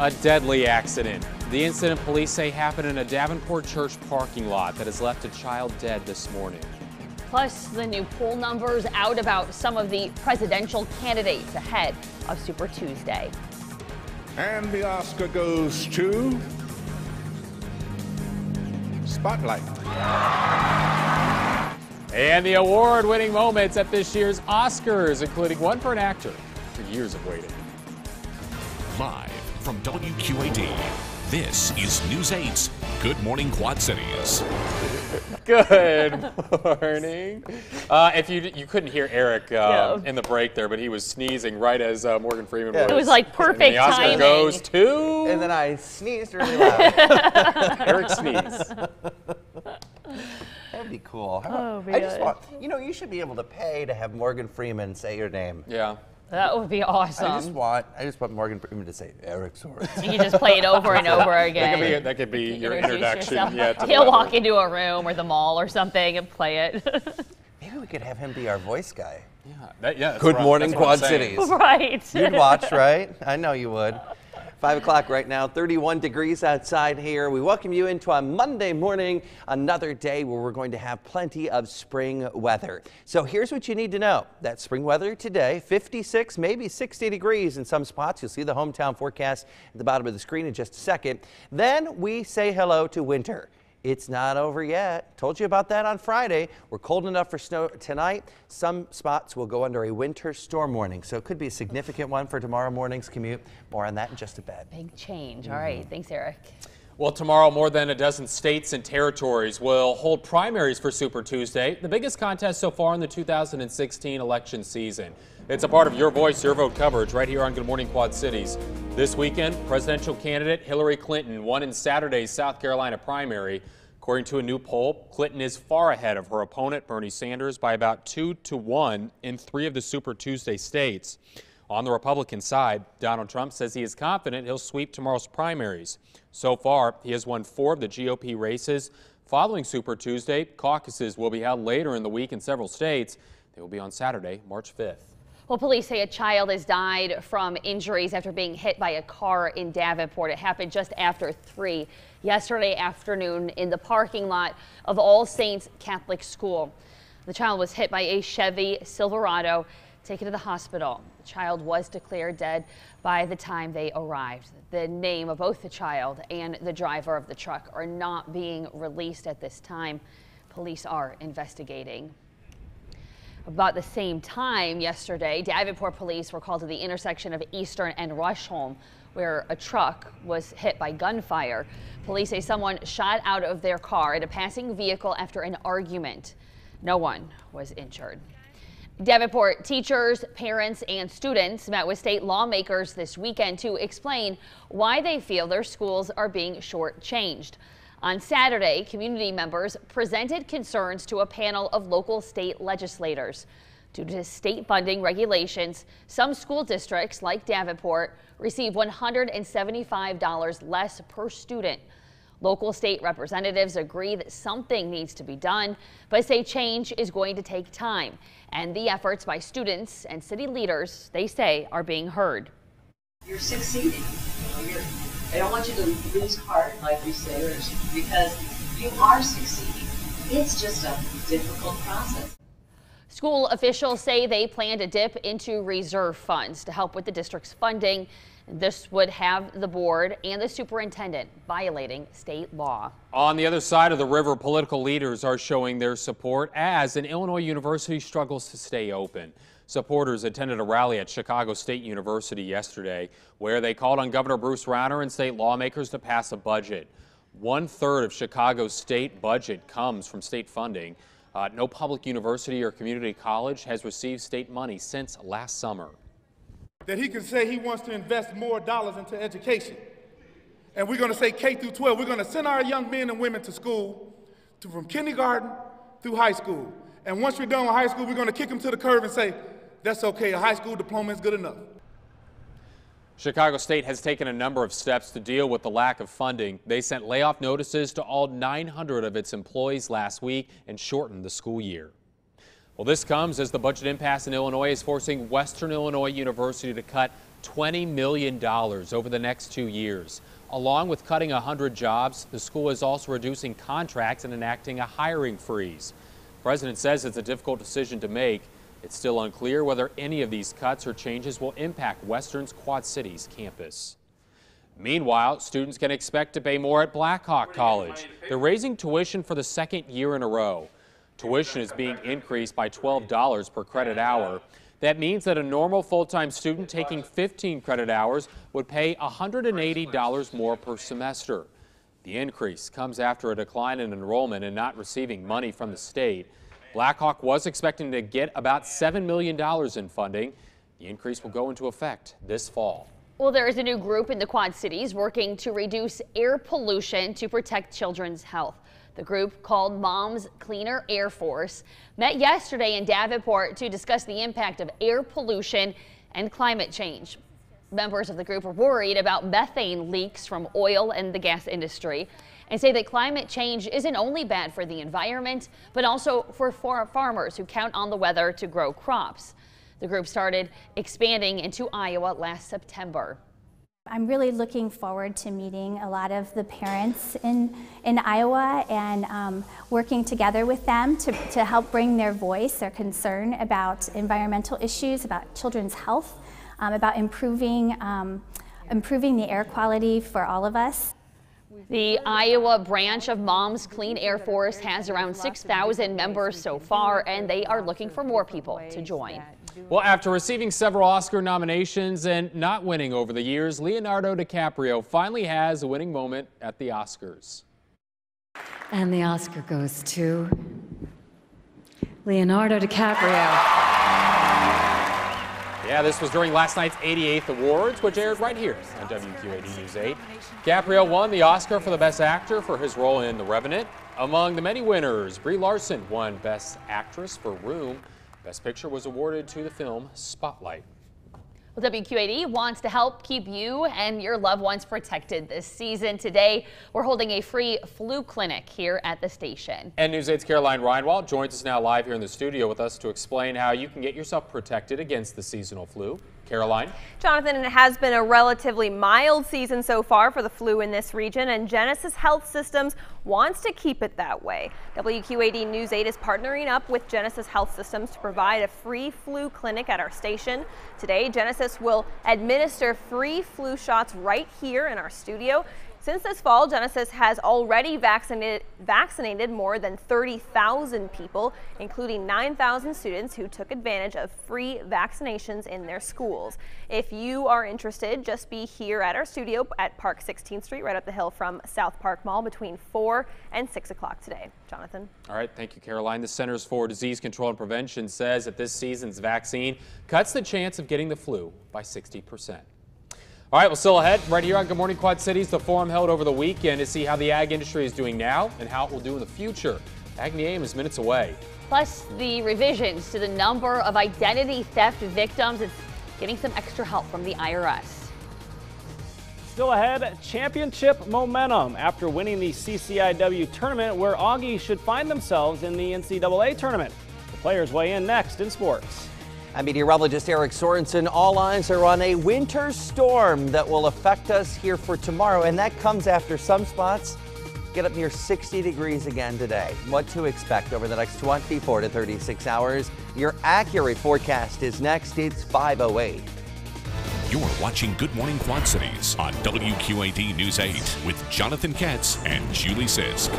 A deadly accident. The incident police say happened in a Davenport church parking lot that has left a child dead this morning. Plus, the new poll numbers out about some of the presidential candidates ahead of Super Tuesday. And the Oscar goes to Spotlight. And the award-winning moments at this year's Oscars, including one for an actor for years of waiting. Live from WQAD, this is News 8's Good Morning Quad Cities. Good morning. If you couldn't hear Eric in the break there, but he was sneezing right as Morgan Freeman was. It was like perfect and the Oscar timing. goes to... And then I sneezed really loud. Eric sneezed. That'd be cool. Oh, I just want, you should be able to pay to have Morgan Freeman say your name. Yeah. That would be awesome. I just want Morgan Freeman to say Eric Sorens. You just play it over and over again. That could be your introduction. Yourself. Yeah, to He'll walk into a room or the mall or something and play it. Maybe we could have him be our voice guy. Yeah. Good morning, Quad Cities. Right. You'd watch, right? I know you would. 5 o'clock right now, 31 degrees outside here. We welcome you into a Monday morning, another day where we're going to have plenty of spring weather. So here's what you need to know. That spring weather today, 56, maybe 60 degrees in some spots. You'll see the hometown forecast at the bottom of the screen in just a second. Then we say hello to winter. It's not over yet. Told you about that on Friday. We're cold enough for snow tonight. Some spots will go under a winter storm warning, so it could be a significant one for tomorrow morning's commute. More on that in just a bit. Big change. All right. Thanks, Eric. Well, tomorrow more than a dozen states and territories will hold primaries for Super Tuesday, the biggest contest so far in the 2016 election season. It's a part of Your Voice, Your Vote coverage right here on Good Morning Quad Cities. This weekend, presidential candidate Hillary Clinton won in Saturday's South Carolina primary. According to a new poll, Clinton is far ahead of her opponent, Bernie Sanders, by about 2-1 in 3 of the Super Tuesday states. On the Republican side, Donald Trump says he is confident he'll sweep tomorrow's primaries. So far, he has won 4 of the GOP races. Following Super Tuesday, caucuses will be held later in the week in several states. They will be on Saturday, March 5th. Well, police say a child has died from injuries after being hit by a car in Davenport. It happened just after 3 yesterday afternoon in the parking lot of All Saints Catholic School. The child was hit by a Chevy Silverado, taken to the hospital. The child was declared dead by the time they arrived. The name of both the child and the driver of the truck are not being released at this time. Police are investigating. About the same time yesterday, Davenport police were called to the intersection of Eastern and Rushholme, where a truck was hit by gunfire. Police say someone shot out of their car at a passing vehicle after an argument. No one was injured. Davenport teachers, parents, and students met with state lawmakers this weekend to explain why they feel their schools are being shortchanged. On Saturday, community members presented concerns to a panel of local state legislators. Due to state funding regulations, some school districts like Davenport receive $175 less per student. Local state representatives agree that something needs to be done, but say change is going to take time. And the efforts by students and city leaders, they say, are being heard. You're succeeding. I don't want you to lose heart, like we say, because you are succeeding. It's just a difficult process. School officials say they plan to dip into reserve funds to help with the district's funding. This would have the board and the superintendent violating state law. On the other side of the river, political leaders are showing their support as an Illinois university struggles to stay open. Supporters attended a rally at Chicago State University yesterday where they called on Governor Bruce Rauner and state lawmakers to pass a budget. 1/3 of Chicago's state budget comes from state funding. No public university or community college has received state money since last summer. That he can say he wants to invest more dollars into education. And we're going to say K through 12. We're going to send our young men and women to school from kindergarten through high school. And once we're done with high school, we're going to kick them to the curb and say, that's okay, a high school diploma is good enough. Chicago State has taken a number of steps to deal with the lack of funding. They sent layoff notices to all 900 of its employees last week and shortened the school year. Well, this comes as the budget impasse in Illinois is forcing Western Illinois University to cut $20 million over the next 2 years. Along with cutting 100 jobs, the school is also reducing contracts and enacting a hiring freeze. The president says it's a difficult decision to make. It's still unclear whether any of these cuts or changes will impact Western's Quad Cities campus. Meanwhile, students can expect to pay more at Blackhawk College. They're raising tuition for the second year in a row. Tuition is being increased by $12 per credit hour. That means that a normal full-time student taking 15 credit hours would pay $180 more per semester. The increase comes after a decline in enrollment and not receiving money from the state. Blackhawk was expecting to get about $7 million in funding. The increase will go into effect this fall. Well, there is a new group in the Quad Cities working to reduce air pollution to protect children's health. The group, called Moms Cleaner Air Force, met yesterday in Davenport to discuss the impact of air pollution and climate change. Members of the group are worried about methane leaks from oil and the gas industry and say that climate change isn't only bad for the environment, but also for farmers who count on the weather to grow crops. The group started expanding into Iowa last September. I'm really looking forward to meeting a lot of the parents in Iowa and working together with them to help bring their voice, their concern about environmental issues, about children's health, about improving the air quality for all of us. The Iowa branch of Moms Clean Air Force has around 6,000 members so far, and they are looking for more people to join. Well, after receiving several Oscar nominations and not winning over the years, Leonardo DiCaprio finally has a winning moment at the Oscars. And the Oscar goes to Leonardo DiCaprio. Yeah, this was during last night's 88th Awards, which aired right here on WQAD News 8. DiCaprio won the Oscar for the Best Actor for his role in The Revenant. Among the many winners, Brie Larson won Best Actress for Room. Best Picture was awarded to the film Spotlight. Well, WQAD wants to help keep you and your loved ones protected this season. Today, we're holding a free flu clinic here at the station. And News 8's Caroline Reinwald joins us now live here in the studio with us to explain how you can get yourself protected against the seasonal flu. Caroline? Jonathan, it has been a relatively mild season so far for the flu in this region, and Genesis Health Systems wants to keep it that way. WQAD News 8 is partnering up with Genesis Health Systems to provide a free flu clinic at our station. Today, Genesis will administer free flu shots right here in our studio. Since this fall, Genesis has already vaccinated more than 30,000 people, including 9,000 students who took advantage of free vaccinations in their schools. If you are interested, just be here at our studio at Park 16th Street, right up the hill from South Park Mall, between 4 and 6 o'clock today. Jonathan? All right, thank you, Caroline. The Centers for Disease Control and Prevention says that this season's vaccine cuts the chance of getting the flu by 60%. All right, well, still ahead right here on Good Morning Quad Cities, the forum held over the weekend to see how the ag industry is doing now and how it will do in the future. AgNIAM is minutes away. Plus, the revisions to the number of identity theft victims. It's getting some extra help from the IRS. Still ahead, championship momentum after winning the CCIW tournament, where Augie should find themselves in the NCAA tournament. The players weigh in next in sports. I'm meteorologist Eric Sorensen. All eyes are on a winter storm that will affect us here for tomorrow, and that comes after some spots get up near 60 degrees again today. What to expect over the next 24 to 36 hours. Your accurate forecast is next. It's 5:08. You're watching Good Morning Quad Cities on WQAD News 8 with Jonathan Katz and Julie Sisk.